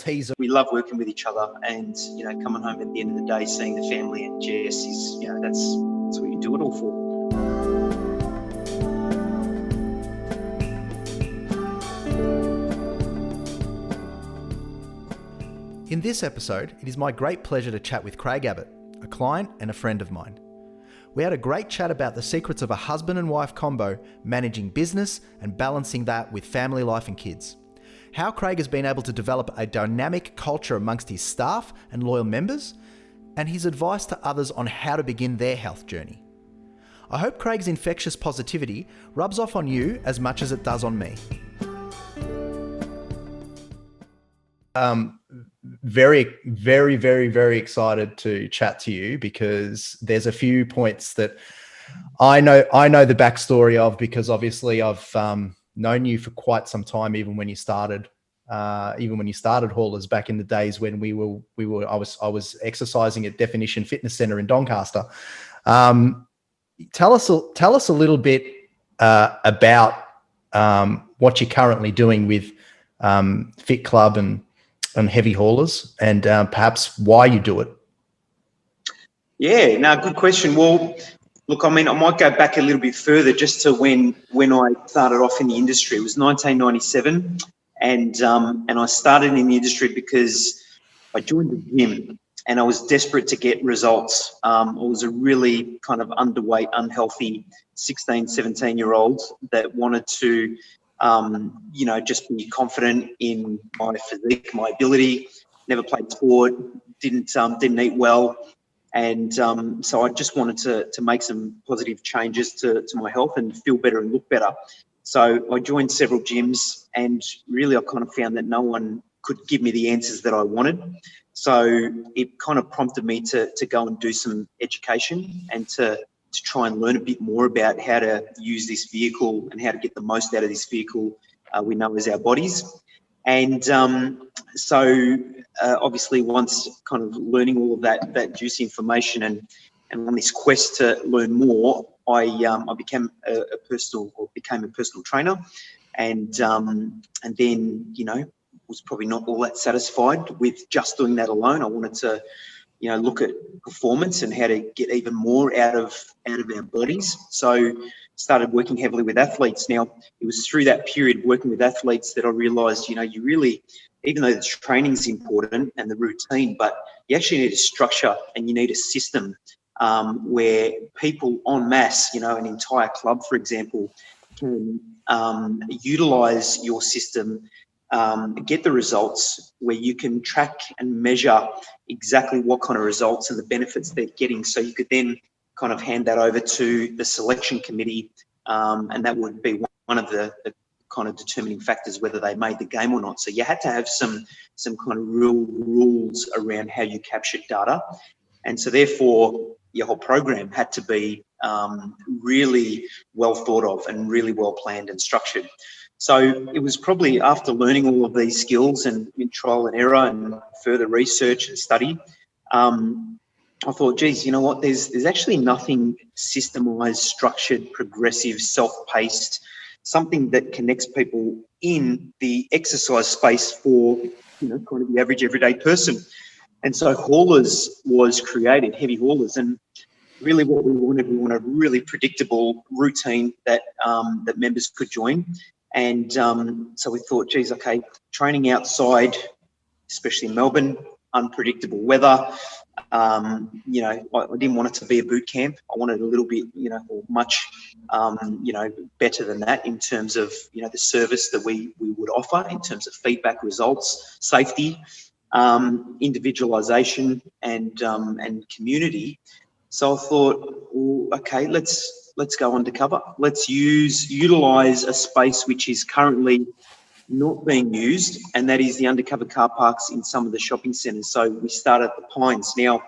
teaser. We love working with each other, and coming home at the end of the day, seeing the family and Jess is, that's what you do it all for. In this episode, it is my great pleasure to chat with Craig Abbott, a client and a friend of mine. We had a great chat about the secrets of a husband and wife combo, managing business and balancing that with family life and kids. How Craig has been able to develop a dynamic culture amongst his staff and loyal members, and his advice to others on how to begin their health journey. I hope Craig's infectious positivity rubs off on you as much as it does on me. Very, very, very, very excited to chat to you because there's a few points that I know the backstory of, because obviously I've known you for quite some time, even when you started Haulers back in the days when I was exercising at Definition Fitness Center in Doncaster. Tell us a little bit about what you're currently doing with Fit Club and Heavy Haulers, and perhaps why you do it. Yeah, no, good question. Well, look, I might go back a little bit further just to when I started off in the industry. It was 1997, and I started in the industry because I joined the gym and I was desperate to get results. I was a really kind of underweight, unhealthy 16, 17-year-old that wanted to just be confident in my physique, my ability. Never played sport, didn't eat well, and so I just wanted to make some positive changes to my health and feel better and look better. So I joined several gyms, and really I kind of found that no one could give me the answers that I wanted. So it kind of prompted me to go and do some education and to try and learn a bit more about how to use this vehicle and how to get the most out of this vehicle we know as our bodies. And so obviously once kind of learning all of that juicy information and on this quest to learn more, I became a personal trainer, and then was probably not all that satisfied with just doing that alone. I wanted to look at performance and how to get even more out of our bodies. So started working heavily with athletes. Now, it was through that period working with athletes that I realised, you really, even though the training's important and the routine, but you actually need a structure and you need a system where people en masse, an entire club, for example, can utilise your system, get the results, where you can track and measure exactly what kind of results and the benefits they're getting, so you could then kind of hand that over to the selection committee, and that would be one of the kind of determining factors whether they made the game or not. So you had to have some kind of real rules around how you captured data, and so therefore your whole program had to be really well thought of and really well planned and structured. So it was probably after learning all of these skills and in trial and error and further research and study, I thought, geez, you know what, there's actually nothing systemized, structured, progressive, self-paced, something that connects people in the exercise space for, kind of the average everyday person. And so Haulers was created, Heavy Haulers, and really what we wanted a really predictable routine that members could join. And so we thought, geez, okay, training outside, especially in Melbourne, unpredictable weather. I didn't want it to be a boot camp. I wanted a little bit, or much, better than that in terms of, the service that we would offer in terms of feedback, results, safety, individualization, and community. So I thought, well, okay, let's go undercover. Let's utilize a space which is currently not being used, and that is the undercover car parks in some of the shopping centres. So we started at the Pines. Now,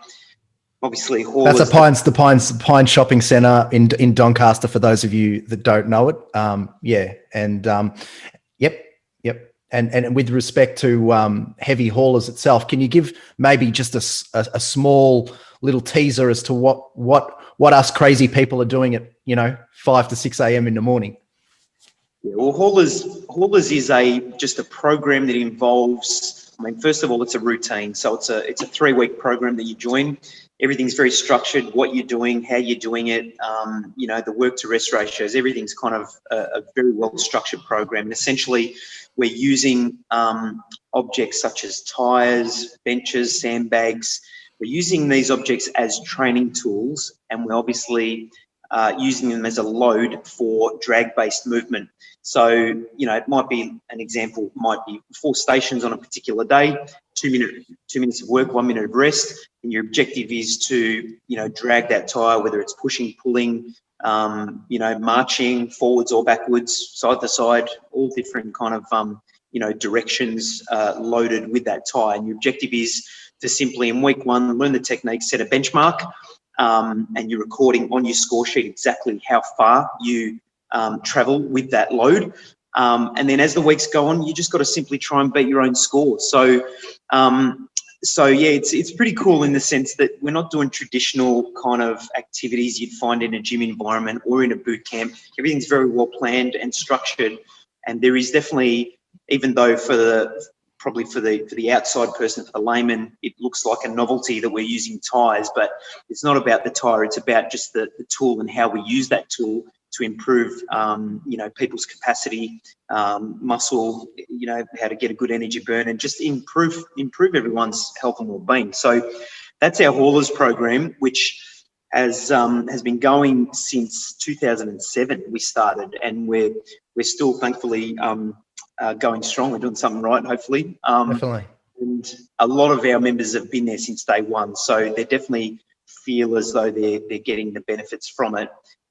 obviously, Haulers, that's the Pines Shopping Centre in Doncaster. For those of you that don't know it, yep. And with respect to Heavy Haulers itself, can you give maybe just a small little teaser as to what us crazy people are doing at 5 to 6 a.m. in the morning? Yeah, well, Haulers is just a program that involves I mean, first of all, it's a routine. So it's a 3-week program that you join. Everything's very structured, what you're doing, how you're doing it, the work to rest ratios, everything's kind of a very well structured program. And essentially we're using objects such as tyres, benches, sandbags. We're using these objects as training tools, and we're obviously using them as a load for drag-based movement. So, it might be, an example might be 4 stations on a particular day, 2 minutes of work, 1 minute of rest, and your objective is to, drag that tyre, whether it's pushing, pulling, marching forwards or backwards, side to side, all different kind of, directions loaded with that tyre. And your objective is to simply, in week 1, learn the technique, set a benchmark, and you're recording on your score sheet exactly how far you travel with that load. And then as the weeks go on, you just got to simply try and beat your own score. So it's pretty cool in the sense that we're not doing traditional kind of activities you'd find in a gym environment or in a boot camp. Everything's very well planned and structured. And there is definitely, even though for the outside person, for the layman, it looks like a novelty that we're using tyres, but it's not about the tyre. It's about just the tool and how we use that tool to improve, people's capacity, muscle, how to get a good energy burn, and just improve everyone's health and well-being. So that's our Haulers program, which has been going since 2007. We started, and we're still thankfully going strong. We're doing something right, hopefully. Definitely. And a lot of our members have been there since day one, so they definitely feel as though they're getting the benefits from it.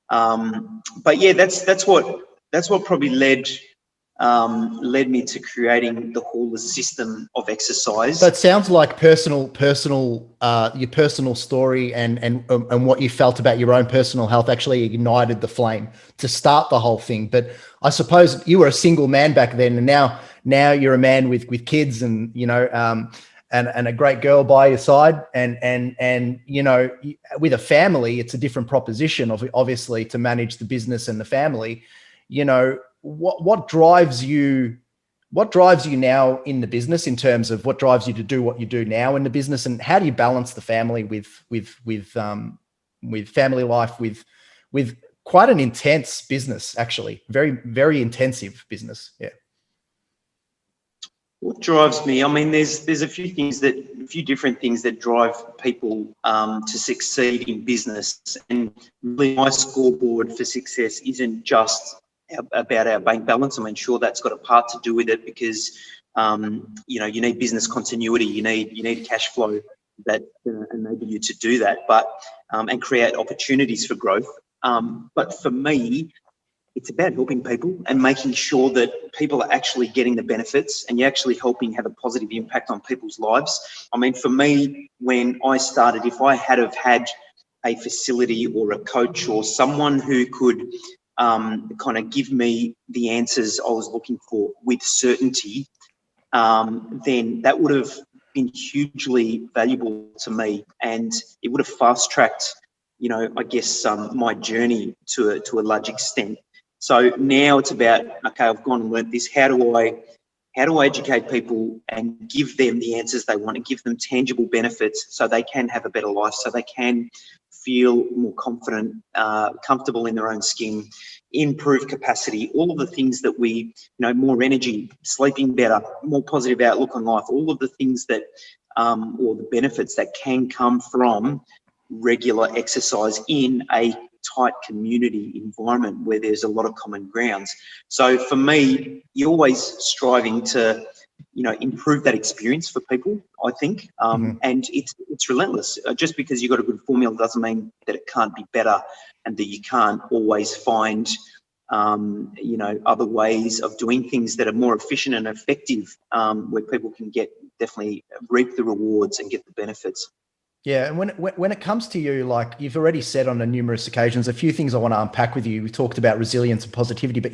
But yeah, that's what probably led me to creating the Haulers system of exercise. So it sounds like your personal story and what you felt about your own personal health actually ignited the flame to start the whole thing. But I suppose you were a single man back then, and now you're a man with kids and and a great girl by your side, and with a family, it's a different proposition, obviously, to manage the business and the family. What drives you now in the business, in terms of what drives you to do what you do now in the business, and how do you balance the family with family life with quite an intense business, actually, very, very intensive business. Yeah. What drives me? I mean, there's a few different things that drive people to succeed in business, and really my scoreboard for success isn't just about our bank balance. I mean, sure, that's got a part to do with it, because you need business continuity, you need cash flow that enable you to do that, but and create opportunities for growth. But for me, it's about helping people and making sure that people are actually getting the benefits, and you're actually helping have a positive impact on people's lives. I mean, for me, when I started, if I had a facility or a coach or someone who could kind of give me the answers I was looking for with certainty, then that would have been hugely valuable to me, and it would have fast-tracked, my journey to a large extent. So now it's about, okay, I've gone and learned this. How do I educate people and give them the answers they want, and give them tangible benefits so they can have a better life, so they can feel more confident, comfortable in their own skin, improve capacity, all of the things that we, more energy, sleeping better, more positive outlook on life, all of the things that, or the benefits that can come from regular exercise in a tight community environment where there's a lot of common grounds. So for me, you're always striving to, improve that experience for people, I think. And it's relentless. Just because you've got a good formula doesn't mean that it can't be better, and that you can't always find, other ways of doing things that are more efficient and effective, where people can definitely reap the rewards and get the benefits. Yeah, and when it comes to you, like you've already said on numerous occasions, a few things I want to unpack with you. We talked about resilience and positivity, but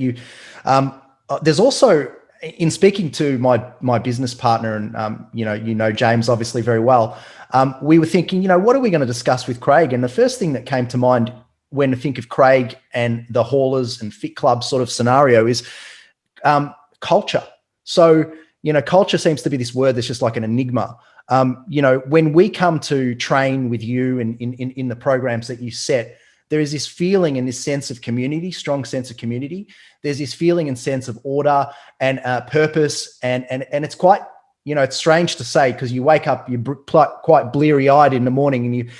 there's also, in speaking to my business partner, and James obviously very well, we were thinking, what are we going to discuss with Craig? And the first thing that came to mind when I think of Craig and the Haulers and Fit Club sort of scenario is culture. So culture seems to be this word that's just like an enigma. When we come to train with you and in the programs that you set, there is this feeling and this sense of community, strong sense of community. There's this feeling and sense of order and purpose. And it's quite, it's strange to say, because you wake up, you're quite bleary-eyed in the morning, and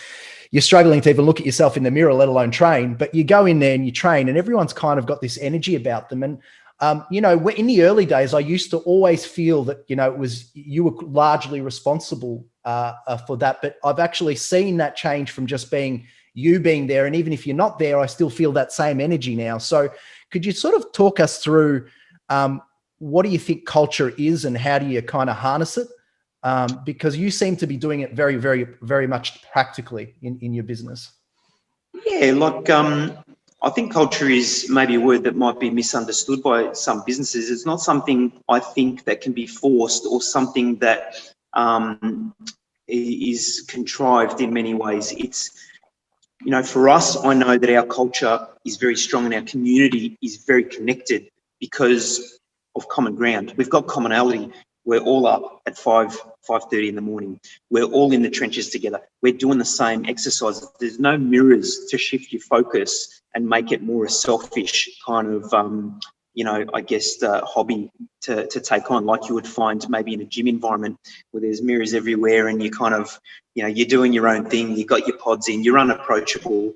you're struggling to even look at yourself in the mirror, let alone train. But you go in there and you train, and everyone's kind of got this energy about them. And in the early days, I used to always feel that, it was, you were largely responsible for that. But I've actually seen that change from just being there. And even if you're not there, I still feel that same energy now. So could you sort of talk us through what do you think culture is, and how do you kind of harness it? Because you seem to be doing it very, very, very much practically in your business. Yeah, I think culture is maybe a word that might be misunderstood by some businesses. It's not something, I think, that can be forced, or something that is contrived in many ways. It's, for us, I know that our culture is very strong and our community is very connected because of common ground. We've got commonality. We're all up at 5:30 in the morning. We're all in the trenches together. We're doing the same exercises. There's no mirrors to shift your focus and make it more a selfish kind of, hobby to take on, like you would find maybe in a gym environment where there's mirrors everywhere and you kind of, you're doing your own thing. You got your pods in. You're unapproachable.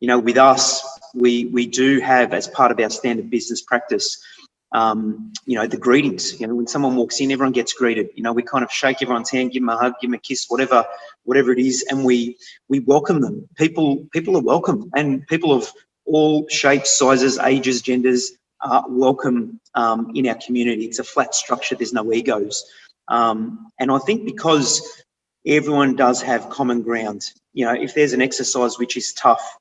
With us, we do have, as part of our standard business practice, the greetings. When someone walks in, everyone gets greeted. We kind of shake everyone's hand, give them a hug, give them a kiss, whatever it is, and we welcome them. People are welcome, and people of all shapes, sizes, ages, genders are welcome in our community. It's a flat structure. There's no egos, and I think because everyone does have common ground. If there's an exercise which is tough,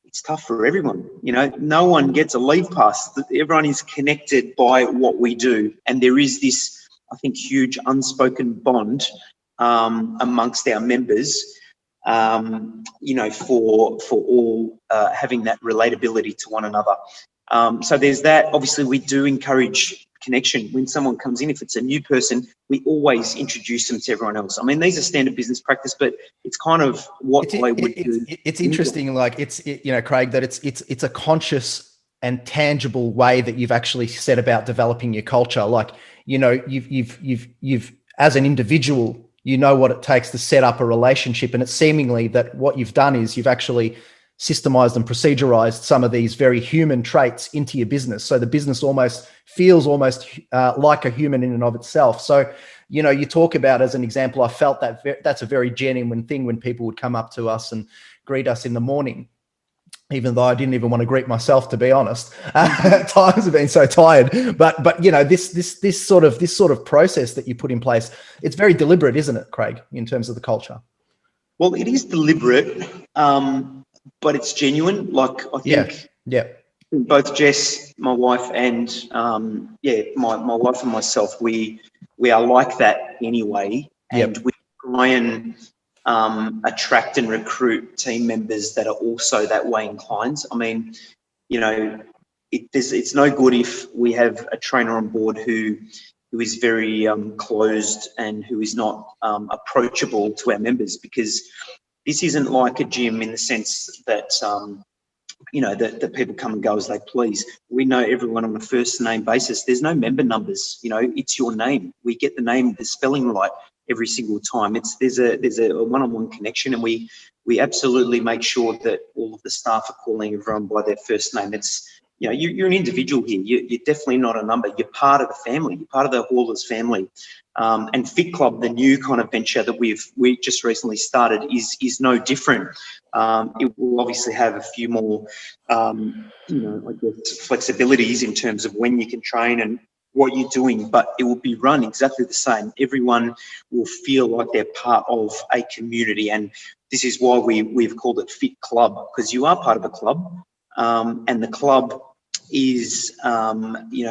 it's tough for everyone. No one gets a leave pass. Everyone is connected by what we do. And there is this, I think, huge unspoken bond amongst our members, for all having that relatability to one another. So there's that. Obviously, we do encourage connection. When someone comes in, if it's a new person, we always introduce them to everyone else. I mean, these are standard business practice, but it's kind of what I would do. It's interesting, Craig, that it's a conscious and tangible way that you've actually set about developing your culture. You've as an individual, what it takes to set up a relationship, and it's seemingly that what you've done is you've actually systemized and procedurized some of these very human traits into your business. So the business feels like a human in and of itself. So, you talk about, as an example, I felt that that's a very genuine thing when people would come up to us and greet us in the morning, even though I didn't even want to greet myself, to be honest. At times have been so tired, but this sort of process that you put in place, it's very deliberate, isn't it, Craig, in terms of the culture? Well, it is deliberate. But it's genuine. I think, both Jess, my wife, and my wife and myself, we are like that anyway, and we try and attract and recruit team members that are also that way inclined. I mean, it's no good if we have a trainer on board who is very closed and who is not approachable to our members, because this isn't like a gym in the sense that, that people come and go as they please. We know everyone on a first name basis. There's no member numbers. It's your name. We get the spelling right every single time. There's a one-on-one connection, and we absolutely make sure that all of the staff are calling everyone by their first name. You're an individual here. You're definitely not a number. You're part of the family. You're part of the Haulers family. And Phiit Club, the new kind of venture that we just recently started, is no different. It will obviously have a few more, flexibilities in terms of when you can train and what you're doing, but it will be run exactly the same. Everyone will feel like they're part of a community, and this is why we've called it Phiit Club, because you are part of a club, and the club is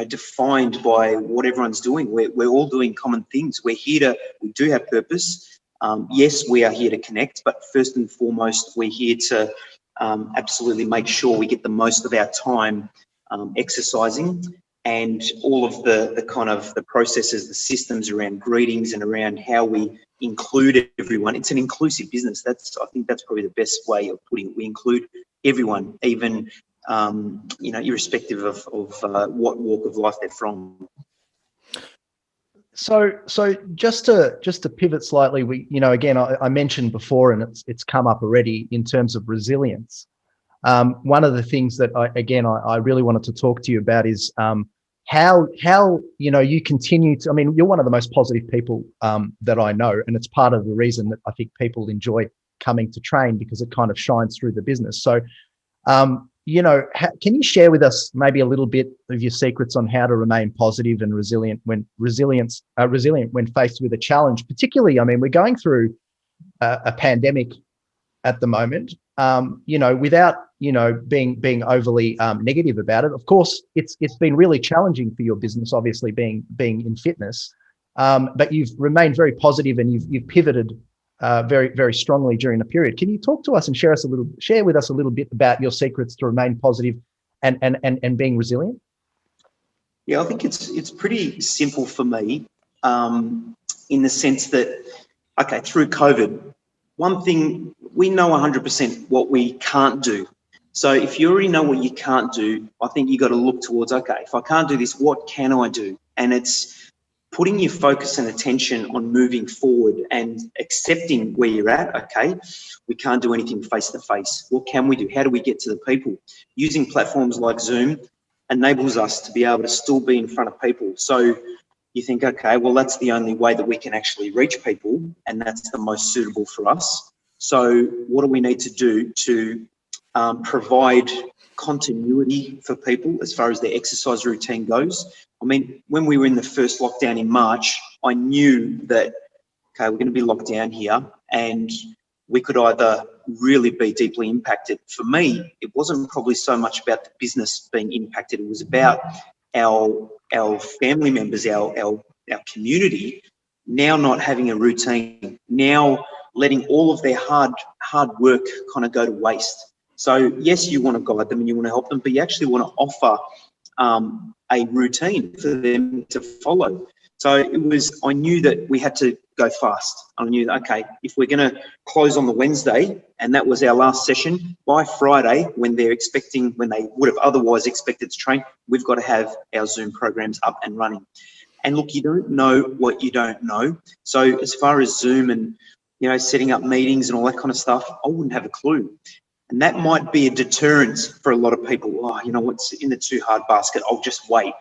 defined by what everyone's doing. We're all doing common things. We do have purpose. Yes, we are here to connect, but first and foremost, we're here to absolutely make sure we get the most of our time exercising and all of the kind of the processes, the systems around greetings and around how we include everyone. It's an inclusive business. I think that's probably the best way of putting it. We include everyone, even irrespective of what walk of life they're from. So just to pivot slightly, again, I mentioned before, and it's come up already in terms of resilience. One of the things that I really wanted to talk to you about is how you continue to. I mean, you're one of the most positive people that I know, and it's part of the reason that I think people enjoy coming to train, because it kind of shines through the business. So, can you share with us maybe a little bit of your secrets on how to remain positive and resilient when faced with a challenge? Particularly, I mean, we're going through a pandemic at the moment. Without being overly negative about it. Of course, it's been really challenging for your business, obviously being in fitness, but you've remained very positive and you've pivoted very, very strongly during the period. Can you talk to us and share with us a little bit about your secrets to remain positive and being resilient? Yeah, I think it's pretty simple for me, in the sense that, okay, through COVID, one thing, we know 100% what we can't do. So if you already know what you can't do, I think you got to look towards, okay, if I can't do this, what can I do? And it's putting your focus and attention on moving forward and accepting where you're at. Okay, we can't do anything face to face. What can we do? How do we get to the people? Using platforms like Zoom enables us to be able to still be in front of people. So you think, okay, well, that's the only way that we can actually reach people, and that's the most suitable for us. So what do we need to do to provide continuity for people as far as their exercise routine goes? I mean, when we were in the first lockdown in March, I knew that, okay, we're going to be locked down here, and we could either really be deeply impacted. For me, it wasn't probably so much about the business being impacted. It was about our family members, our community, now not having a routine, now letting all of their hard work kind of go to waste. So yes, you want to guide them and you want to help them, but you actually want to offer a routine for them to follow. So I knew that we had to go fast. I knew that, okay, if we're going to close on the Wednesday, and that was our last session, by Friday, when they would have otherwise expected to train, we've got to have our Zoom programs up and running. And look, you don't know what you don't know. So as far as Zoom and, setting up meetings and all that kind of stuff, I wouldn't have a clue. And that might be a deterrent for a lot of people. Oh, what's in the too hard basket? I'll just wait.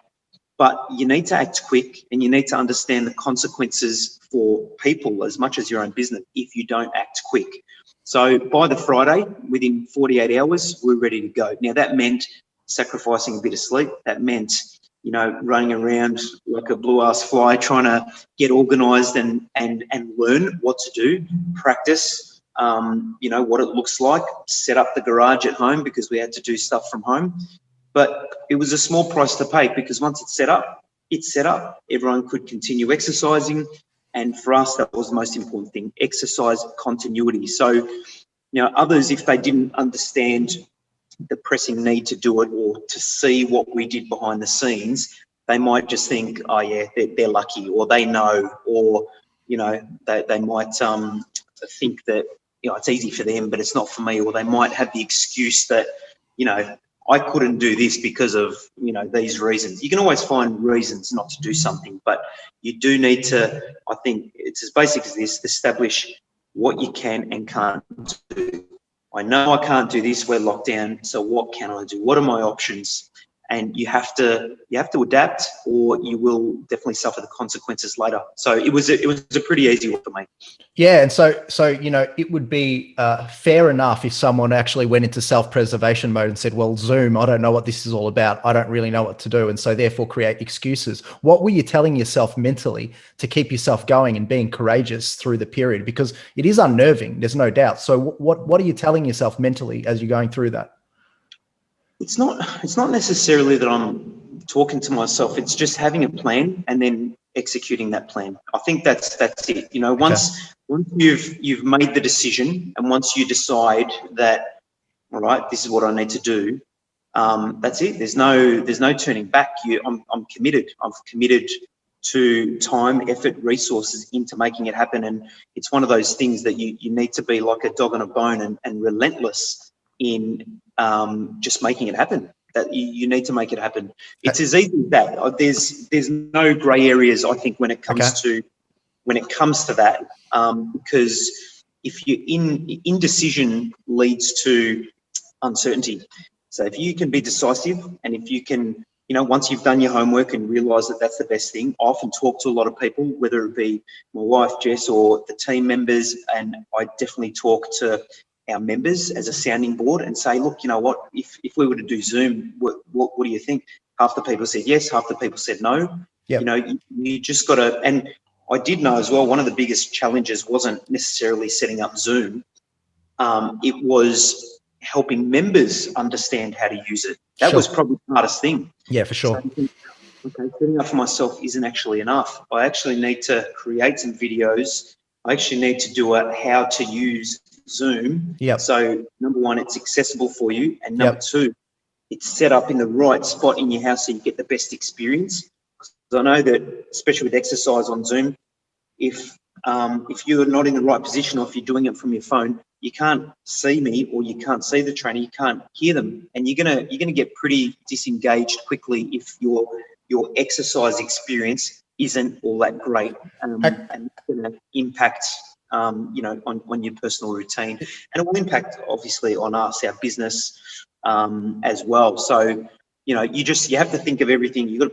But you need to act quick, and you need to understand the consequences for people as much as your own business if you don't act quick. So by the Friday, within 48 hours, we're ready to go. Now, that meant sacrificing a bit of sleep. That meant, running around like a blue-ass fly, trying to get organised and learn what to do, practice, what it looks like, set up the garage at home because we had to do stuff from home. But it was a small price to pay, because once it's set up, everyone could continue exercising. And for us, that was the most important thing, exercise continuity. So, others, if they didn't understand the pressing need to do it or to see what we did behind the scenes, they might just think, oh yeah, they're lucky, or they know, or, they might think that, it's easy for them, but it's not for me. Or they might have the excuse that, I couldn't do this because of, these reasons. You can always find reasons not to do something, but you do need to, I think it's as basic as this, establish what you can and can't do. I know I can't do this, we're locked down, so what can I do? What are my options? And you have to adapt, or you will definitely suffer the consequences later. So it was a pretty easy one for me. Yeah, and so it would be fair enough if someone actually went into self-preservation mode and said, well, Zoom, I don't know what this is all about. I don't really know what to do, and so therefore create excuses. What were you telling yourself mentally to keep yourself going and being courageous through the period? Because it is unnerving, there's no doubt. So what are you telling yourself mentally as you're going through that? It's not necessarily that I'm talking to myself. It's just having a plan and then executing that plan. I think that's it. Once you've made the decision, and once you decide that, all right, this is what I need to do, that's it. There's no turning back. I'm committed. I'm committed to time, effort, resources into making it happen. And it's one of those things that you need to be like a dog on a bone and relentless in just making it happen. That you need to make it happen. It's as easy as that. There's no grey areas, I think, when it comes to that, because if you're indecision leads to uncertainty. So if you can be decisive, and if you can, once you've done your homework and realise that that's the best thing, I often talk to a lot of people, whether it be my wife Jess or the team members, and I definitely talk to our members as a sounding board and say, look, you know what, if we were to do Zoom, what do you think? Half the people said yes, half the people said no. Yep. You just got to, and I did know as well, one of the biggest challenges wasn't necessarily setting up Zoom. It was helping members understand how to use it. That was probably the hardest thing. Yeah, for sure. So, okay, setting up for myself isn't actually enough. I actually need to create some videos. I actually need to do a how to use Zoom. Yep. So number one, it's accessible for you. And number two, it's set up in the right spot in your house so you get the best experience. Because I know that, especially with exercise on Zoom, if you're not in the right position, or if you're doing it from your phone, you can't see me, or you can't see the trainer, you can't hear them, and you're gonna get pretty disengaged quickly if your exercise experience isn't all that great, and it's gonna impact on your personal routine, and it will impact obviously on us, our business, as well. So you have to think of everything. You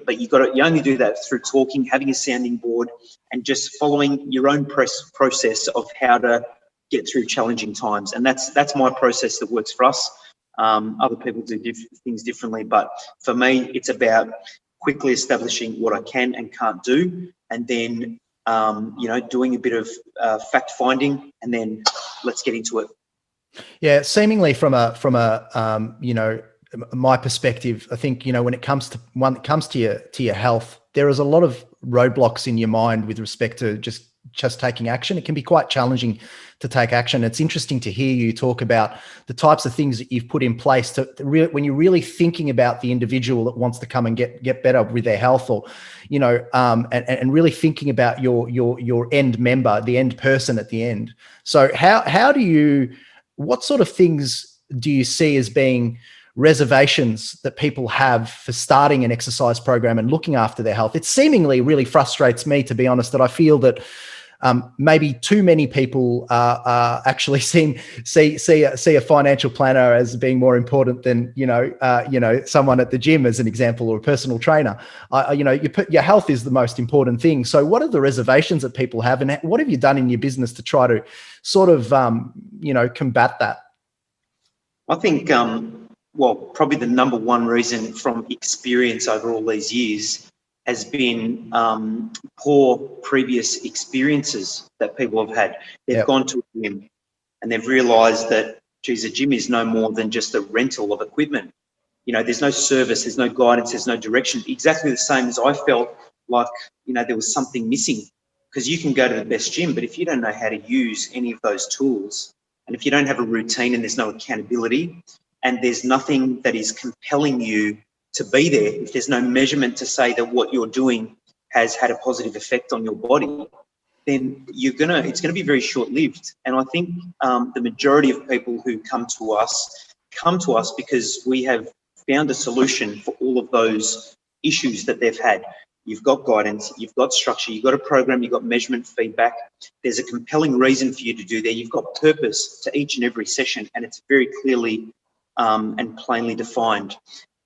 only do that through talking, having a sounding board, and just following your own process of how to get through challenging times. And that's my process that works for us. Other people do things differently, but for me, it's about quickly establishing what I can and can't do, and then doing a bit of fact finding, and then let's get into it. Yeah, seemingly from a my perspective, I think, when it comes to your health, there is a lot of roadblocks in your mind with respect to just taking action. It can be quite challenging to take action. It's interesting to hear you talk about the types of things that you've put in place to when you're really thinking about the individual that wants to come and get better with their health, or, and really thinking about your end member, the end person at the end. So what sort of things do you see as being reservations that people have for starting an exercise program and looking after their health? It seemingly really frustrates me, to be honest, that I feel that maybe too many people actually see a financial planner as being more important than someone at the gym, as an example, or a personal trainer. Your health is the most important thing. So what are the reservations that people have, and what have you done in your business to try to sort of combat that? I think probably the number one reason from experience over all these years has been poor previous experiences that people have had. They've gone to a gym and they've realised that, geez, a gym is no more than just a rental of equipment. There's no service, there's no guidance, there's no direction. Exactly the same as I felt like, there was something missing, because you can go to the best gym, but if you don't know how to use any of those tools, and if you don't have a routine, and there's no accountability, and there's nothing that is compelling you to be there, if there's no measurement to say that what you're doing has had a positive effect on your body, then it's gonna be very short-lived. And I think the majority of people who come to us because we have found a solution for all of those issues that they've had. You've got guidance, you've got structure, you've got a program, you've got measurement, feedback. There's a compelling reason for you to do that. You've got purpose to each and every session, and it's very clearly and plainly defined.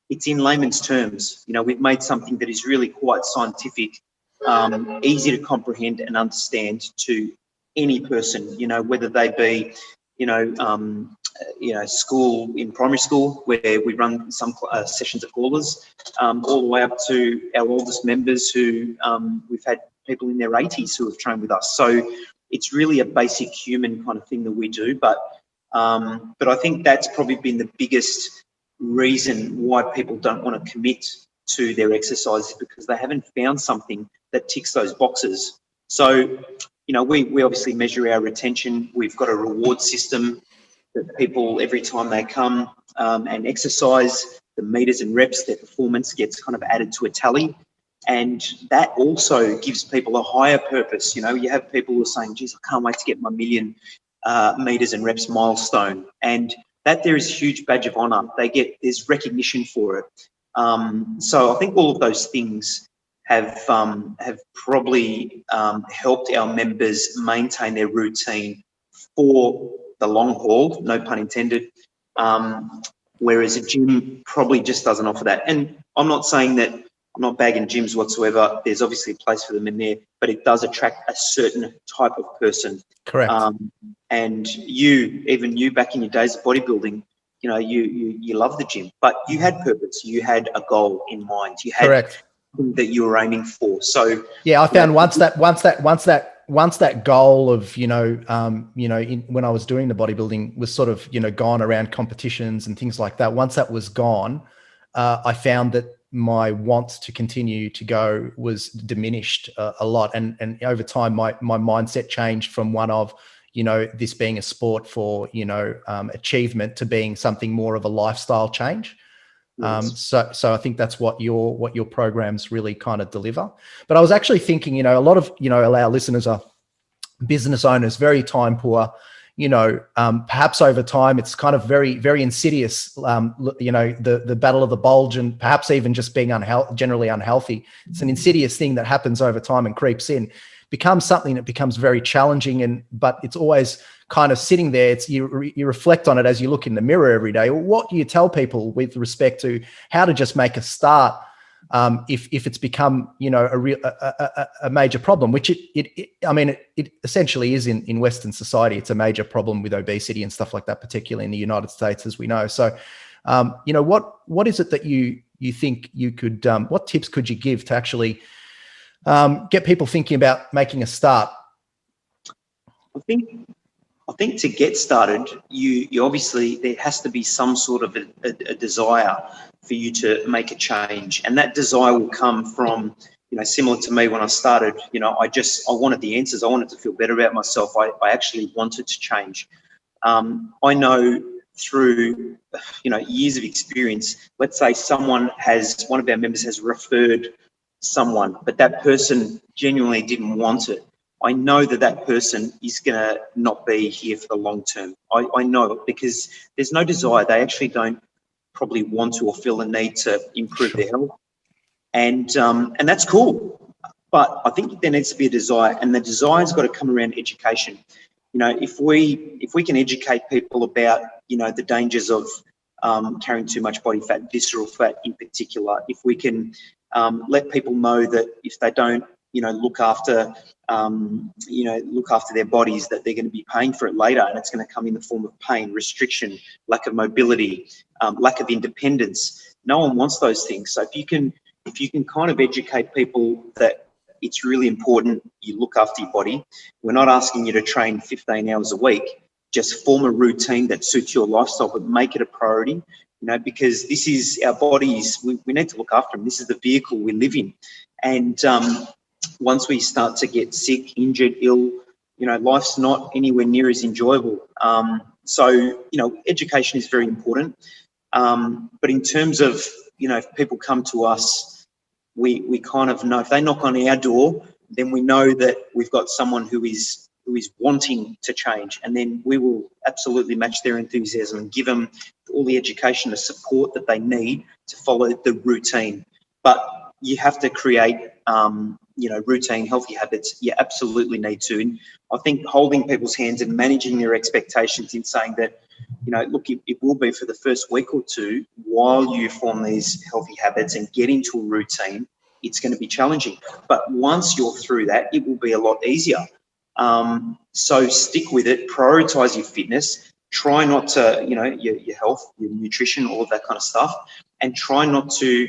It's in layman's terms. We've made something that is really quite scientific, easy to comprehend and understand to any person, whether they be, school, in primary school, where we run some sessions of haulers, all the way up to our oldest members who we've had people in their 80s who have trained with us. So it's really a basic human kind of thing that we do. But I think that's probably been the biggest reason why people don't want to commit to their exercises, because they haven't found something that ticks those boxes. So, we obviously measure our retention. We've got a reward system that people, every time they come and exercise, the meters and reps, their performance gets kind of added to a tally. And that also gives people a higher purpose. You know, you have people who are saying, geez, I can't wait to get my 1,000,000 meters and reps milestone. And that there is a huge badge of honor. There's recognition for it. So I think all of those things have probably helped our members maintain their routine for the long haul, no pun intended, whereas a gym probably just doesn't offer that. And I'm not saying that, I'm not bagging gyms whatsoever. There's obviously a place for them in there, but it does attract a certain type of person. Correct. And even you back in your days of bodybuilding, you know, you love the gym, but you had purpose. You had a goal in mind. You had Correct. something that you were aiming for. So yeah, I found once that goal of, when I was doing the bodybuilding was sort of, gone around competitions and things like that. Once that was gone, I found that my want to continue to go was diminished a lot. And over time, my mindset changed from one of, this being a sport for, achievement to being something more of a lifestyle change. Yes. So I think that's what your programs really kind of deliver. But I was actually thinking, a lot of, our listeners are business owners, very time poor, perhaps over time, it's kind of very, very insidious, the battle of the bulge and perhaps even just being generally unhealthy. It's an insidious thing that happens over time and creeps in, becomes something that becomes very challenging. But it's always kind of sitting there. You reflect on it as you look in the mirror every day. What do you tell people with respect to how to just make a start if it's become, a major problem, which it essentially is in Western society. It's a major problem with obesity and stuff like that, particularly in the United States, as we know. So, what is it that you think you could, what tips could you give to actually get people thinking about making a start? I think to get started, you obviously, there has to be some sort of a desire for you to make a change. And that desire will come from, similar to me when I started, I wanted the answers. I wanted to feel better about myself. I actually wanted to change. I know through, years of experience, let's say one of our members has referred someone, but that person genuinely didn't want it. I know that person is going to not be here for the long term. I know it because there's no desire. They actually don't probably want to or feel the need to improve their health. And that's cool. But I think there needs to be a desire, and the desire's got to come around education. If we can educate people about, the dangers of carrying too much body fat, visceral fat in particular, if we can let people know that if they don't, look after their bodies, that they're going to be paying for it later, and it's going to come in the form of pain, restriction, lack of mobility, lack of independence. No one wants those things. So if you can kind of educate people that it's really important you look after your body. We're not asking you to train 15 hours a week. Just form a routine that suits your lifestyle, but make it a priority. Because this is our bodies. We need to look after them. This is the vehicle we live in, and once we start to get sick, injured, ill, life's not anywhere near as enjoyable. So, education is very important. But in terms of, if people come to us, we kind of know if they knock on our door, then we know that we've got someone who is wanting to change, and then we will absolutely match their enthusiasm and give them all the education, the support that they need to follow the routine. But you have to create, routine, healthy habits. You absolutely need to. And I think holding people's hands and managing their expectations in saying that, look, it will be for the first week or two while you form these healthy habits and get into a routine, it's going to be challenging. But once you're through that, it will be a lot easier. So stick with it, prioritize your fitness, try not to, your health, your nutrition, all of that kind of stuff, and try not to,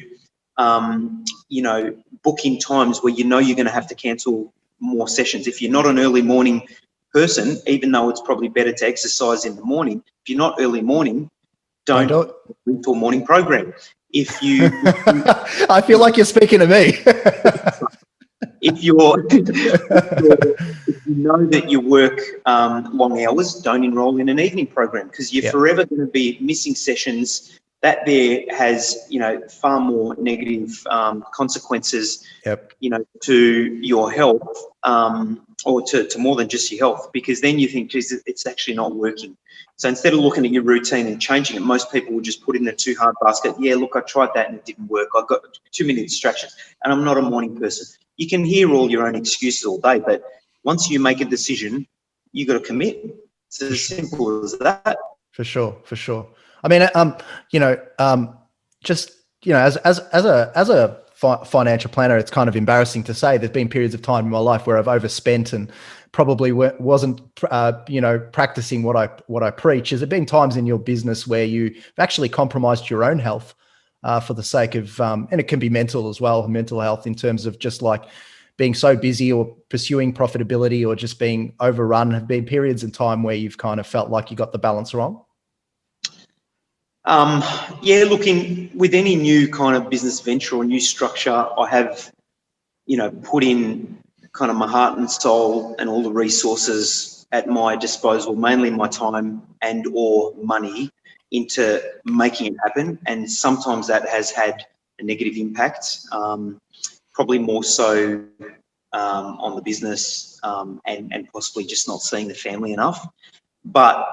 book in times where you're going to have to cancel more sessions. If you're not an early morning person, even though it's probably better to exercise in the morning, if you're not early morning, don't do it into a morning program. If you I feel like you're speaking to me. If you know that you work long hours, don't enroll in an evening program, because you're forever going to be missing sessions that there has, far more negative consequences, Yep. to your health, or to more than just your health, because then you think, geez, it's actually not working. So instead of looking at your routine and changing it, most people will just put it in a too hard basket. Yeah, look, I tried that and it didn't work. I've got too many distractions and I'm not a morning person. You can hear all your own excuses all day, but once you make a decision, you got to commit. It's as simple as that. For sure. I mean, just as a financial planner, it's kind of embarrassing to say there's been periods of time in my life where I've overspent and probably wasn't practicing what I preach. Has there been times in your business where you've actually compromised your own health for the sake of, and it can be mental as well, mental health, in terms of just like being so busy or pursuing profitability or just being overrun? Have been periods in time where you've kind of felt like you got the balance wrong? Yeah, looking with any new kind of business venture or new structure, I have, put in kind of my heart and soul and all the resources at my disposal, mainly my time and or money, into making it happen. And sometimes that has had a negative impact, probably more so on the business, and possibly just not seeing the family enough. But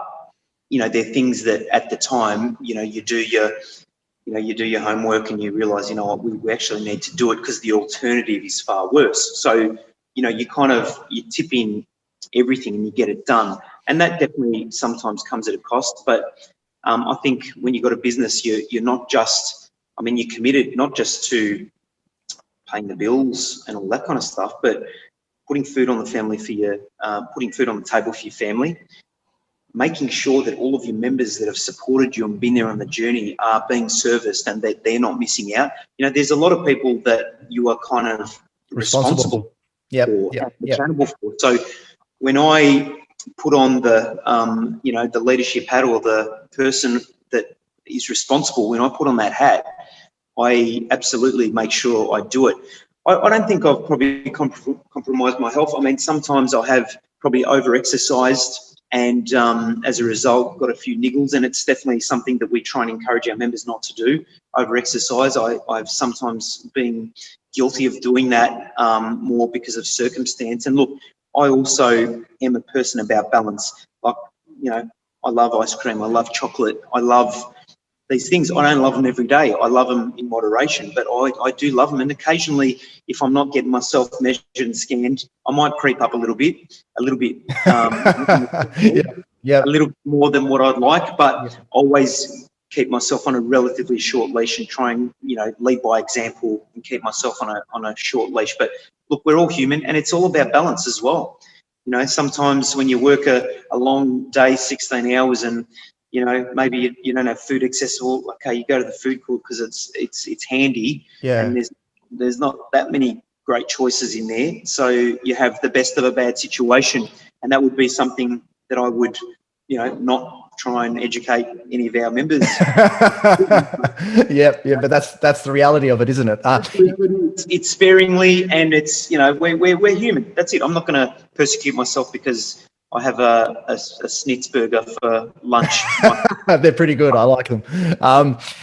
there are things that at the time, you do your homework and you realise, what, we actually need to do it because the alternative is far worse. So, you tip in everything and you get it done. And that definitely sometimes comes at a cost. But I think when you've got a business, you're not just, you're committed not just to paying the bills and all that kind of stuff, but putting food on the family putting food on the table for your family, making sure that all of your members that have supported you and been there on the journey are being serviced and that they're not missing out. There's a lot of people that you are kind of responsible for, accountable for. So when I put on the leadership hat, or the person that is responsible, when I put on that hat, I absolutely make sure I do it. I don't think I've probably compromised my health. Sometimes I have probably over-exercised, and as a result, got a few niggles, and it's definitely something that we try and encourage our members not to do, over-exercise. I've sometimes been guilty of doing that, more because of circumstance. And look, I also am a person about balance. Like, I love ice cream, I love chocolate, I love these things. I don't love them every day. I love them in moderation, but I do love them. And occasionally, if I'm not getting myself measured and scanned, I might creep up a little bit, a little more than what I'd like, but always keep myself on a relatively short leash and try and, lead by example and keep myself on a short leash. But look, we're all human, and it's all about balance as well. Sometimes when you work a long day, 16 hours, and maybe you don't have food accessible. Okay, you go to the food court because it's handy, and there's not that many great choices in there. So you have the best of a bad situation, and that would be something that I would, not try and educate any of our members. But that's the reality of it, isn't it? It's sparingly, and it's we're human. That's it. I'm not going to persecute myself because I have a Schnitzburger for lunch. They're pretty good. I like them.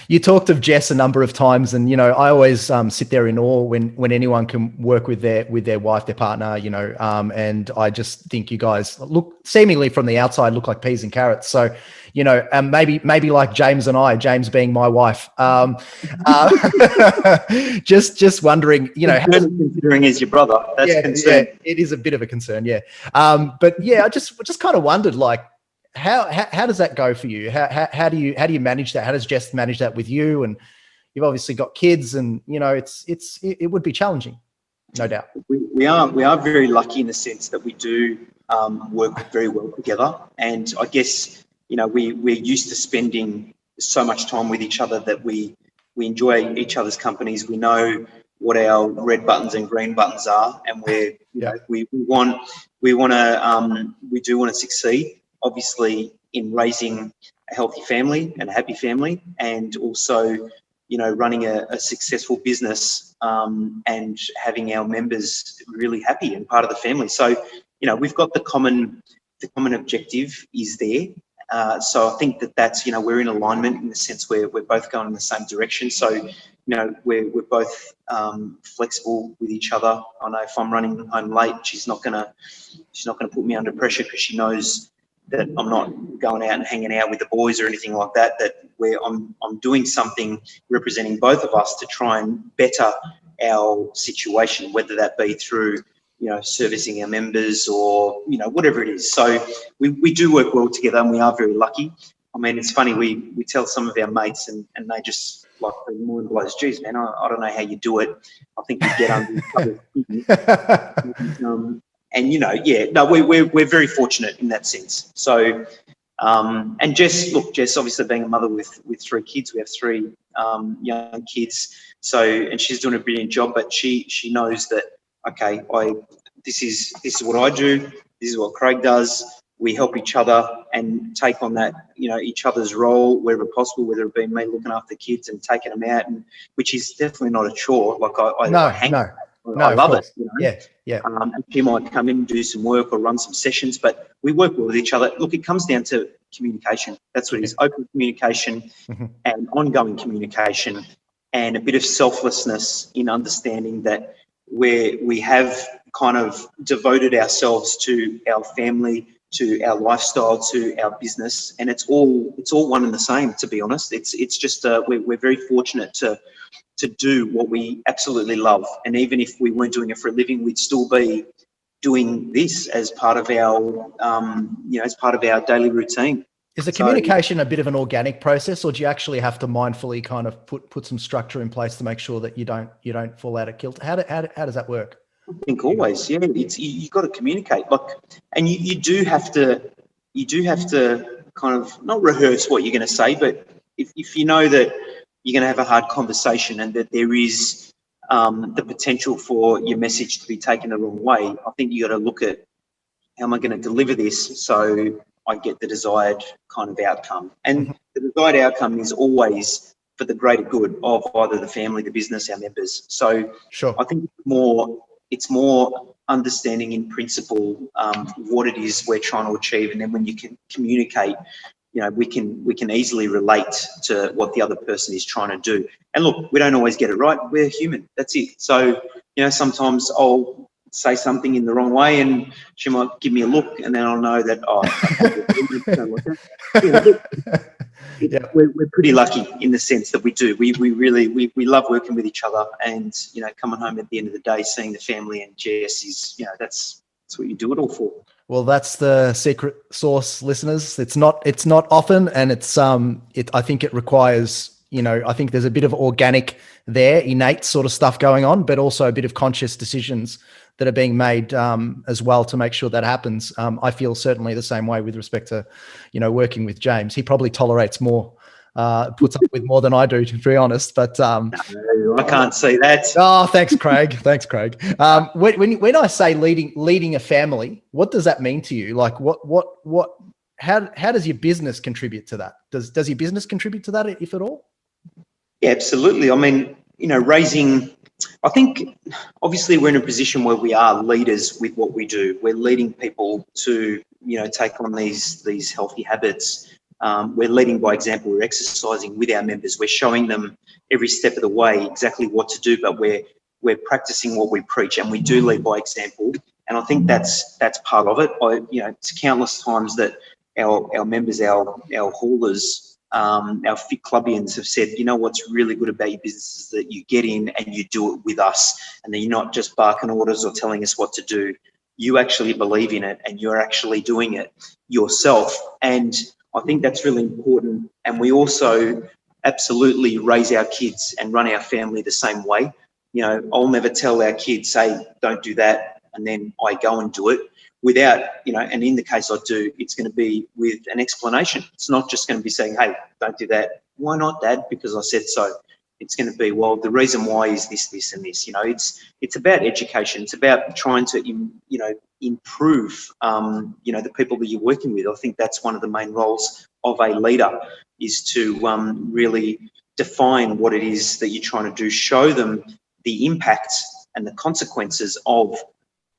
You talked of Jess a number of times, and I always sit there in awe when anyone can work with their wife, their partner. And I just think you guys look, seemingly from the outside, look like peas and carrots. So, maybe like James and I, James being my wife. Just wondering, considering he's your brother, that's a concern. Yeah, it is a bit of a concern. Yeah. But I just kind of wondered, like, how does that go for you? How do you manage that? How does Jess manage that with you? And you've obviously got kids, and it would be challenging, no doubt. We are very lucky in the sense that we do work very well together, and I guess we're used to spending so much time with each other that we enjoy each other's companies. We know what our red buttons and green buttons are, and we do want to succeed, obviously, in raising a healthy family and a happy family, and also running a successful business, and having our members really happy and part of the family. So we've got the common objective is there, So I think that's, we're in alignment in the sense where we're both going in the same direction. So, we're both flexible with each other. I know if I'm running home late, she's not gonna put me under pressure, because she knows that I'm not going out and hanging out with the boys or anything like that. That where I'm doing something representing both of us to try and better our situation, whether that be through servicing our members or whatever it is. So we do work well together, and we are very lucky. I mean, it's funny, we tell some of our mates, and they just like the mind blows. Geez, man, I don't know how you do it. I think you get under each other's skin. We're very fortunate in that sense. So, and Jess, obviously being a mother with 3 kids, we have 3 young kids. So, and she's doing a brilliant job, but she knows that, okay, this is what I do. This is what Craig does. We help each other and take on that, each other's role wherever possible, whether it be me looking after kids and taking them out, and which is definitely not a chore. Like I love it. Yeah. And she might come in and do some work or run some sessions, but we work well with each other. Look, it comes down to communication. That's what it is: open communication and ongoing communication, and a bit of selflessness in understanding that we have kind of devoted ourselves to our family, to our lifestyle, to our business, and it's all one and the same. To be honest, it's just we're very fortunate to do what we absolutely love, and even if we weren't doing it for a living, we'd still be doing this as part of our daily routine. Is the communication a bit of an organic process, or do you actually have to mindfully kind of put some structure in place to make sure that you don't fall out of kilter? How does that work? I think always, yeah. It's you've got to communicate, and you do have to kind of not rehearse what you're going to say, but if you know that you're going to have a hard conversation and that there is the potential for your message to be taken the wrong way, I think you got to look at, how am I going to deliver this so I get the desired kind of outcome? And the desired outcome is always for the greater good of either the family, the business, our members. So sure. I think it's more understanding in principle what it is we're trying to achieve, and then when you can communicate, we can easily relate to what the other person is trying to do. And look, we don't always get it right. We're human. That's it. So sometimes I'll say something in the wrong way, and she might give me a look, and then I'll know that we're pretty lucky in the sense that we really love working with each other, and coming home at the end of the day, seeing the family and Jess is that's what you do it all for. Well, that's the secret sauce, listeners. It's not often, and I think it requires, I think there's a bit of organic there, innate sort of stuff going on, but also a bit of conscious decisions that are being made as well to make sure that happens. I feel certainly the same way with respect to, working with James. He probably tolerates more, puts up with more than I do, to be honest. But no, I can't see that. Oh, thanks, Craig. Thanks, Craig. When I say leading a family, what does that mean to you? Like, how does your business contribute to that? Does your business contribute to that, if at all? Yeah, absolutely. I mean, I think obviously we're in a position where we are leaders with what we do. We're leading people to, take on these healthy habits. We're leading by example. We're exercising with our members. We're showing them every step of the way exactly what to do, but we're practicing what we preach, and we do lead by example. And I think that's part of it. It's countless times that our members, our haulers, our Fit Clubbians have said, what's really good about your business is that you get in and you do it with us, and then you're not just barking orders or telling us what to do. You actually believe in it, and you're actually doing it yourself. And I think that's really important. And we also absolutely raise our kids and run our family the same way. I'll never tell our kids, hey, don't do that, and then I go and do it. Without, and in the case I do, it's going to be with an explanation. It's not just going to be saying, hey, don't do that. Why not, Dad? Because I said so. It's going to be, well, the reason why is this, this, and this. It's about education. It's about trying to, improve, the people that you're working with. I think that's one of the main roles of a leader, is to really define what it is that you're trying to do, show them the impacts and the consequences of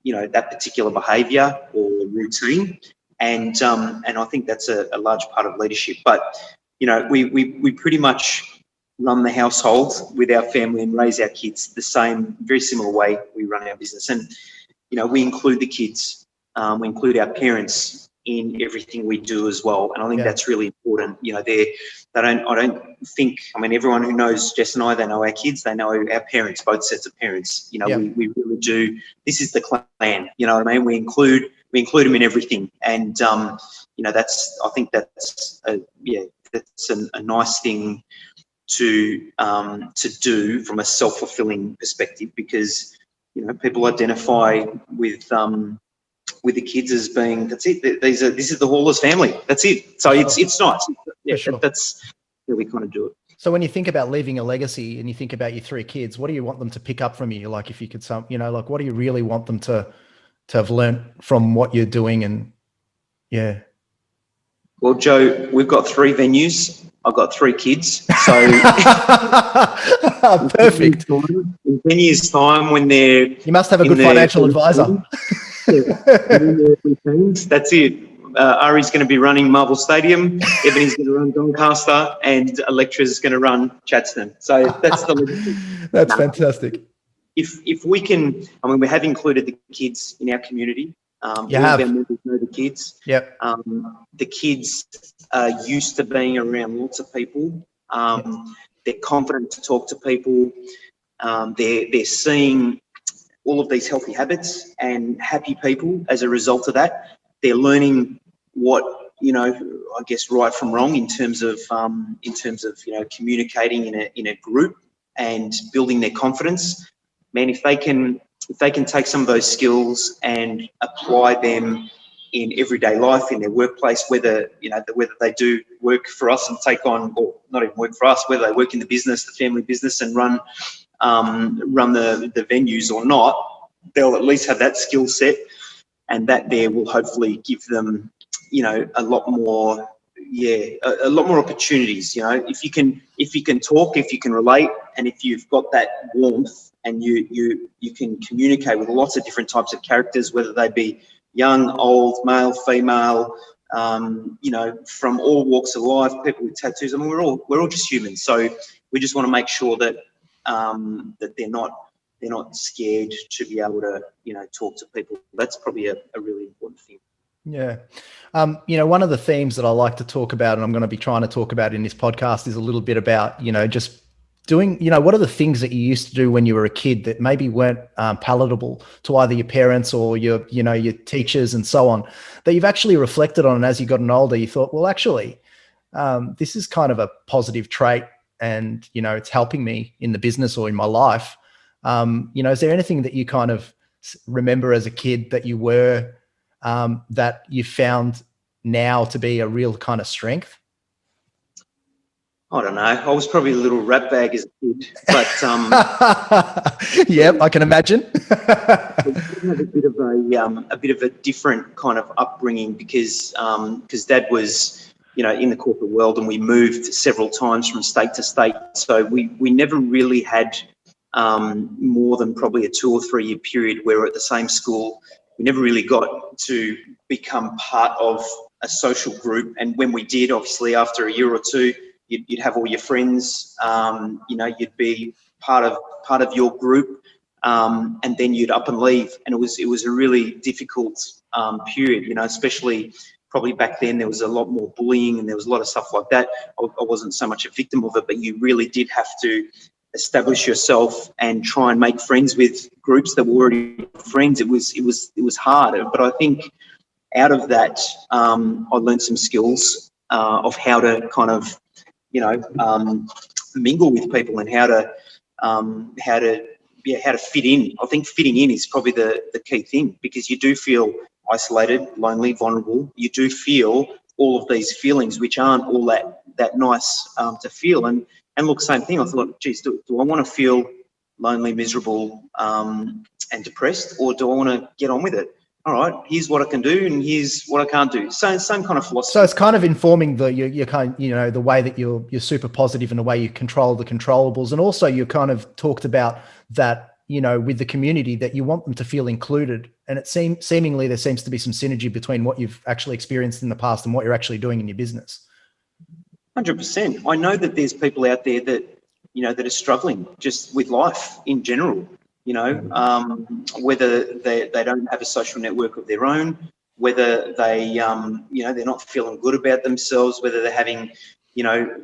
that particular behaviour or routine, And I think that's a large part of leadership. But, you know, we pretty much run the household with our family and raise our kids the same, very similar way we run our business. And, you know, we include the kids, we include our parents in everything we do as well. And I think that's really important. You know, I don't think, I mean, everyone who knows Jess and I, they know our kids, they know our parents, both sets of parents. You know, we really do. This is the clan, you know what I mean? We include them in everything. And, you know, I think that's a nice thing to do from a self-fulfilling perspective, because, you know, people identify with the kids as being, that's it. This is the Haulers family. That's it. So it's nice. Yeah, that's how we kind of do it. So when you think about leaving a legacy and you think about your 3 kids, what do you want them to pick up from you? Like, if you could, you know, like, what do you really want them to have learnt from what you're doing? And Well, Joe, we've got 3 venues. I've got 3 kids. So perfect. In 10 years' time, when they're, you must have a good financial advisor. That's it. Ari's going to be running Marvel Stadium, Ebony's going to run Doncaster, and Electra's going to run Chadstone. So that's the that's fantastic. If we can, I mean, we have included the kids in our community. You have. All of our members know the kids. Yep. The kids are used to being around lots of people. They're confident to talk to people. They're seeing all of these healthy habits and happy people as a result of that. They're learning what, you know, I guess right from wrong in terms of you know, communicating in a group and building their confidence. Man, if they can take some of those skills and apply them in everyday life, in their workplace, whether they do work for us and take on, or not even work for us, whether they work in the business, the family business, and run the venues or not, they'll at least have that skill set, and that there will hopefully give them, you know, a lot more opportunities. You know, if you can talk, if you can relate, and if you've got that warmth, and you can communicate with lots of different types of characters, whether they be young, old, male, female, you know, from all walks of life, people with tattoos. I mean, we're all just humans. So we just want to make sure that that they're not scared to be able to, you know, talk to people. That's probably a really important thing. Yeah. You know, one of the themes that I like to talk about, and I'm going to be trying to talk about in this podcast, is a little bit about, you know, just doing, you know, what are the things that you used to do when you were a kid that maybe weren't palatable to either your parents or your teachers and so on, that you've actually reflected on, and as you gotten older, you thought, well, actually, this is kind of a positive trait, and, you know, it's helping me in the business or in my life. You know, is there anything that you kind of remember as a kid that you were, that you found now to be a real kind of strength? I don't know. I was probably a little rat bag as a kid, but yep, I can imagine. We have a bit of a different kind of upbringing because Dad was, you know, in the corporate world, and we moved several times from state to state. So we never really had more than probably a 2 or 3 year period where we're at the same school. We never really got to become part of a social group, and when we did, obviously after a year or 2. You'd have all your friends, you know, you'd be part of your group, and then you'd up and leave. And it was a really difficult period, you know, especially probably back then. There was a lot more bullying and there was a lot of stuff like that. I wasn't so much a victim of it, but you really did have to establish yourself and try and make friends with groups that were already friends. It was hard, but I think out of that, I learned some skills of how to kind of, you know, mingle with people, and how to fit in. I think fitting in is probably the key thing, because you do feel isolated, lonely, vulnerable. You do feel all of these feelings, which aren't all that nice to feel. And look, same thing. I thought, geez, do I want to feel lonely, miserable, and depressed, or do I want to get on with it? All right, here's what I can do, and here's what I can't do. So same kind of philosophy. So it's kind of informing your kind, you know, the way that you're super positive, and the way you control the controllables, and also you kind of talked about that, with the community, that you want them to feel included. And it seemingly there seems to be some synergy between what you've actually experienced in the past and what you're actually doing in your business. 100%. I know that there's people out there that, that are struggling just with life in general, whether they don't have a social network of their own, whether they, they're not feeling good about themselves, whether they're having,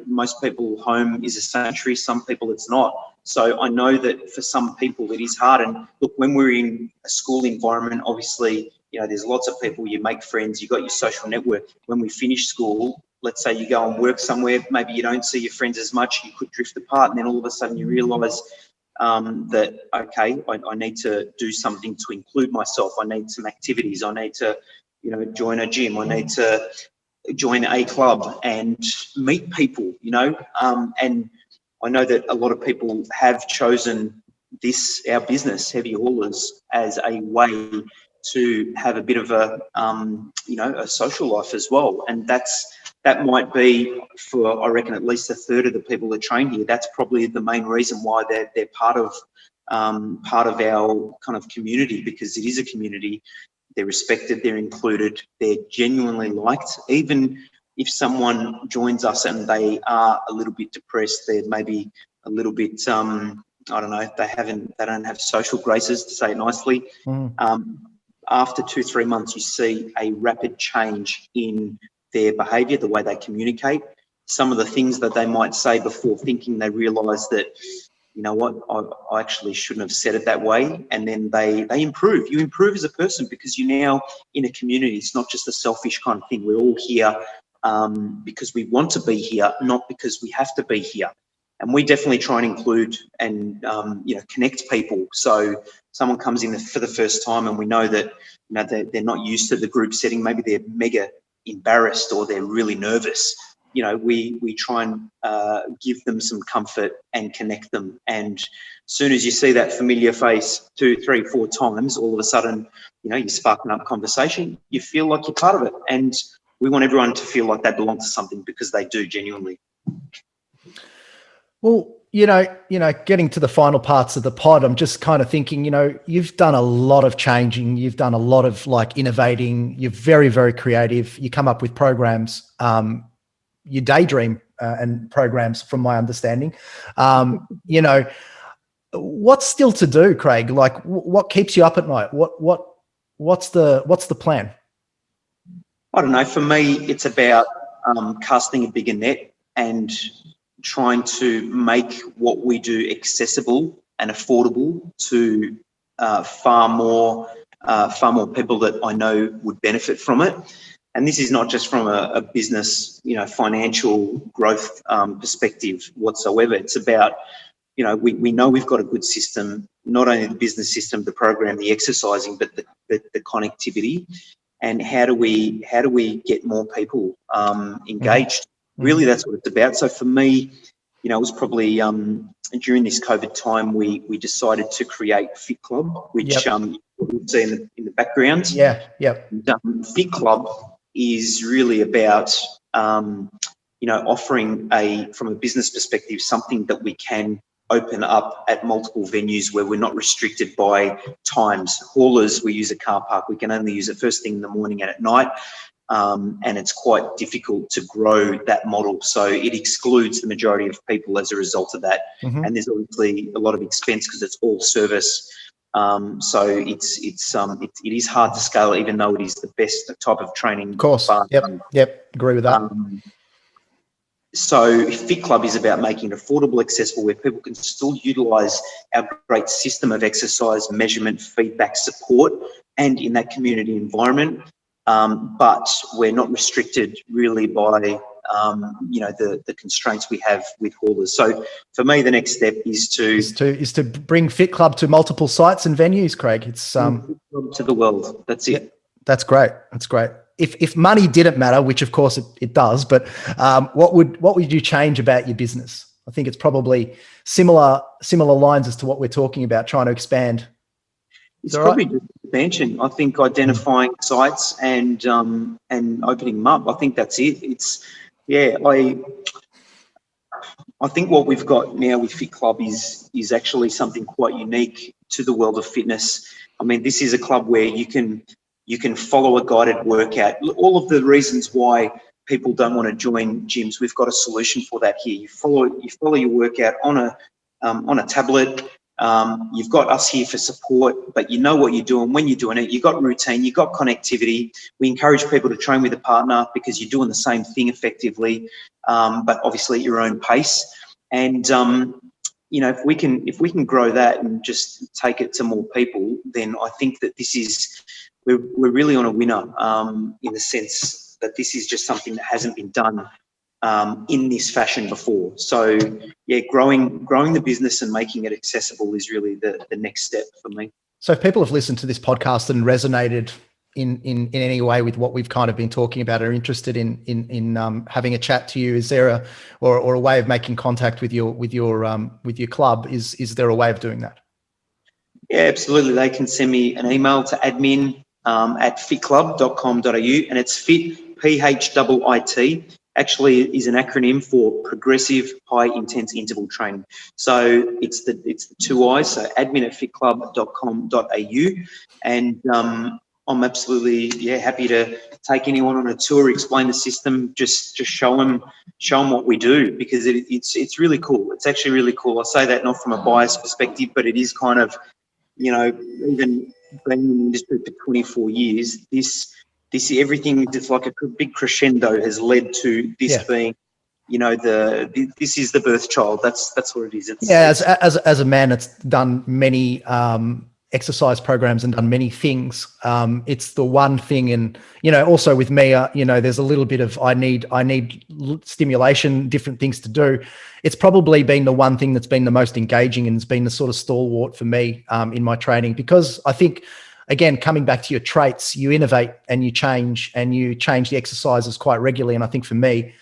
most people, home is a sanctuary, some people it's not. So I know that for some people it is hard. And look, when we're in a school environment, obviously, there's lots of people, you make friends, you've got your social network. When we finish school, let's say you go and work somewhere, maybe you don't see your friends as much, you could drift apart, and then all of a sudden you realise that, okay, I need to do something to include myself. I need some activities. I need to, join a gym. I need to join a club and meet people, and I know that a lot of people have chosen our business, Heavy Haulers, as a way to have a bit of a, a social life as well. And that might be for, I reckon, at least a third of the people that train here. That's probably the main reason why they're part of our kind of community, because it is a community. They're respected, they're included, they're genuinely liked. Even if someone joins us and they are a little bit depressed, they're maybe a little bit, I don't know, they don't have social graces, to say it nicely. After 2-3 months, you see a rapid change in their behaviour, the way they communicate. Some of the things that they might say before thinking, they realise that, you know what, I actually shouldn't have said it that way. And then they improve. You improve as a person because you're now in a community. It's not just a selfish kind of thing. We're all here because we want to be here, not because we have to be here. And we definitely try and include and, connect people. So someone comes in for the first time and we know that, they're not used to the group setting. Maybe they're mega embarrassed or they're really nervous. We try and give them some comfort and connect them. And as soon as you see that familiar face 2, 3, 4 times, all of a sudden, you're sparking up conversation. You feel like you're part of it. And we want everyone to feel like they belong to something, because they do genuinely. Well, getting to the final parts of the pod, I'm just kind of thinking, you've done a lot of changing. You've done a lot of innovating. You're very, very creative. You come up with programs. You daydream and programs, from my understanding. What's still to do, Craig? What keeps you up at night? What's the plan? I don't know. For me, it's about casting a bigger net and trying to make what we do accessible and affordable to far more people that I know would benefit from it. And this is not just from a business, financial growth perspective whatsoever. It's about, we know we've got a good system, not only the business system, the program, the exercising, but the connectivity. And how do we get more people engaged? Really, that's what it's about. So for me, it was probably during this COVID time, we decided to create Phiit Club, which you can see in the background. Yeah, yeah. Phiit Club is really about offering from a business perspective, something that we can open up at multiple venues where we're not restricted by times. Haulers, we use a car park. We can only use it first thing in the morning and at night. And it's quite difficult to grow that model. So it excludes the majority of people as a result of that. Mm-hmm. And there's obviously a lot of expense because it's all service. So it is hard to scale, even though it is the best type of training. Of course. Yep. Agree with that. So Phiit Club is about making it affordable, accessible, where people can still utilise our great system of exercise, measurement, feedback, support, and in that community environment. But we're not restricted really by, the constraints we have with haulers. So for me, the next step is to bring Phiit Club to multiple sites and venues, Craig. It's to the world. That's it. Yeah, that's great. That's great. If money didn't matter, which of course it does, but what would you change about your business? I think it's probably similar lines as to what we're talking about, trying to expand. It's probably just expansion. I think identifying sites and opening them up. I think that's it. I think what we've got now with Fit Club is actually something quite unique to the world of fitness. I mean, this is a club where you can follow a guided workout. All of the reasons why people don't want to join gyms, we've got a solution for that here. You follow your workout on a tablet. You've got us here for support, but you know what you're doing when you're doing it. You've got routine, you've got connectivity. We encourage people to train with a partner because you're doing the same thing effectively, but obviously at your own pace. And if we can grow that and just take it to more people, then I think that we're really on a winner in the sense that this is just something that hasn't been done in this fashion before. So yeah, growing the business and making it accessible is really the next step for me. So if people have listened to this podcast and resonated in any way with what we've kind of been talking about, or interested in having a chat to you, is there a way of making contact with your club? Is there a way of doing that? Yeah, absolutely. They can send me an email to admin at fitclub.com.au, and it's Fit, PHIIT, actually is an acronym for Progressive High Intense Interval Training. So it's the two I's, so admin at fitclub.com.au, and I'm absolutely happy to take anyone on a tour, explain the system, just show them what we do, because it's really cool. It's actually really cool. I say that not from a biased perspective, but it is kind of, even being in the industry for 24 years, this everything, it's like a big crescendo has led to this being, this is the birth child. That's what it is. As a man that's done many exercise programs and done many things, it's the one thing. And also with me, there's a little bit of I need stimulation, different things to do. It's probably been the one thing that's been the most engaging, and it's been the sort of stalwart for me in my training, because I think, again, coming back to your traits, you innovate and you change the exercises quite regularly. And I think for me,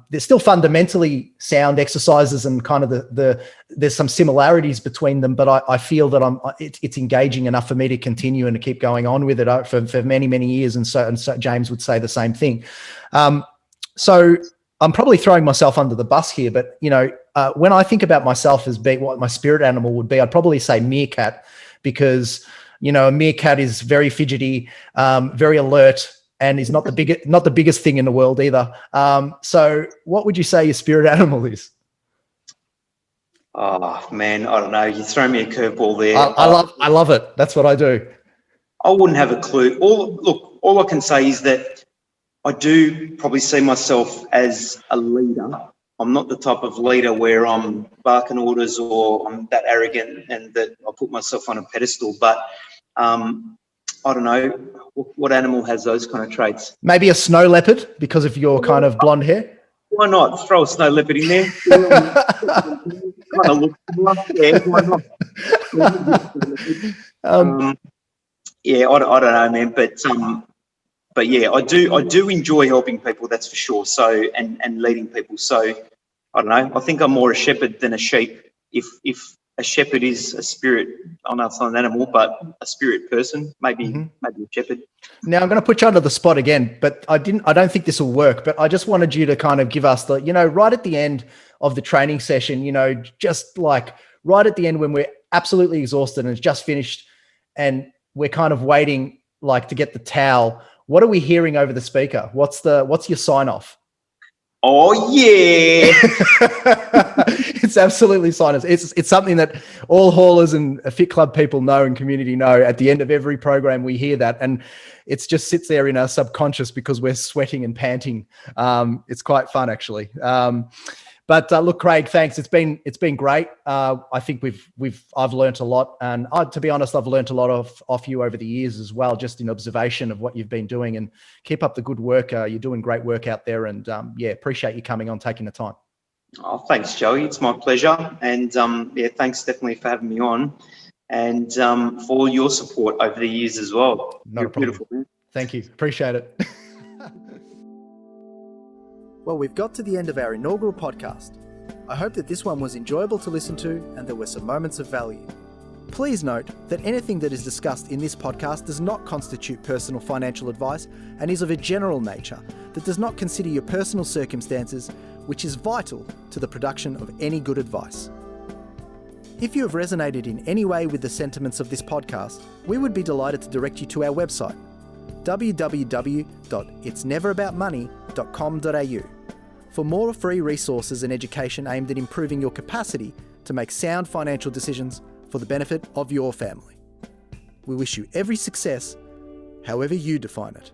there's still fundamentally sound exercises, and kind of there's some similarities between them, but I feel that it's engaging enough for me to continue and to keep going on with it for many, many years. And so James would say the same thing. So I'm probably throwing myself under the bus here, but when I think about myself as being what my spirit animal would be, I'd probably say meerkat, because a meerkat is very fidgety, very alert, and is not the biggest thing in the world either. So what would you say your spirit animal is? Oh man, I don't know. You throw me a curveball there. I love it. That's what I do. I wouldn't have a clue. All I can say is that I do probably see myself as a leader. I'm not the type of leader where I'm barking orders or I'm that arrogant and that I put myself on a pedestal. But I don't know, what animal has those kind of traits? Maybe a snow leopard, because of your kind of blonde hair. Why not throw a snow leopard in there? Kind of looks similar. Yeah, why not? I don't know, man. But yeah, I do enjoy helping people. That's for sure. So and leading people. So I don't know. I think I'm more a shepherd than a sheep. If a shepherd is a spirit, I know it's not an animal, but a spirit person, maybe a shepherd. Now I'm going to put you under the spot again, but I don't think this will work, but I just wanted you to kind of give us the, right at the end of the training session, just like right at the end when we're absolutely exhausted and it's just finished and we're kind of waiting like to get the towel. What are we hearing over the speaker? What's your sign off? Oh yeah. It's absolutely sinus. It's something that all haulers and Fit Club people know and community know. At the end of every program, we hear that, and it just sits there in our subconscious because we're sweating and panting. It's quite fun, actually. But look, Craig, thanks. It's been great. I think I've learnt a lot, and to be honest, I've learnt a lot off you over the years as well, just in observation of what you've been doing. And keep up the good work. You're doing great work out there, and appreciate you coming on, taking the time. Oh, thanks, Joey. It's my pleasure, and thanks definitely for having me on, and for all your support over the years as well. You're beautiful, man. Thank you. Appreciate it. Well, we've got to the end of our inaugural podcast. I hope that this one was enjoyable to listen to and there were some moments of value. Please note that anything that is discussed in this podcast does not constitute personal financial advice and is of a general nature that does not consider your personal circumstances, which is vital to the production of any good advice. If you have resonated in any way with the sentiments of this podcast, we would be delighted to direct you to our website, www.itsneveraboutmoney.com.au, for more free resources and education aimed at improving your capacity to make sound financial decisions for the benefit of your family. We wish you every success, however you define it.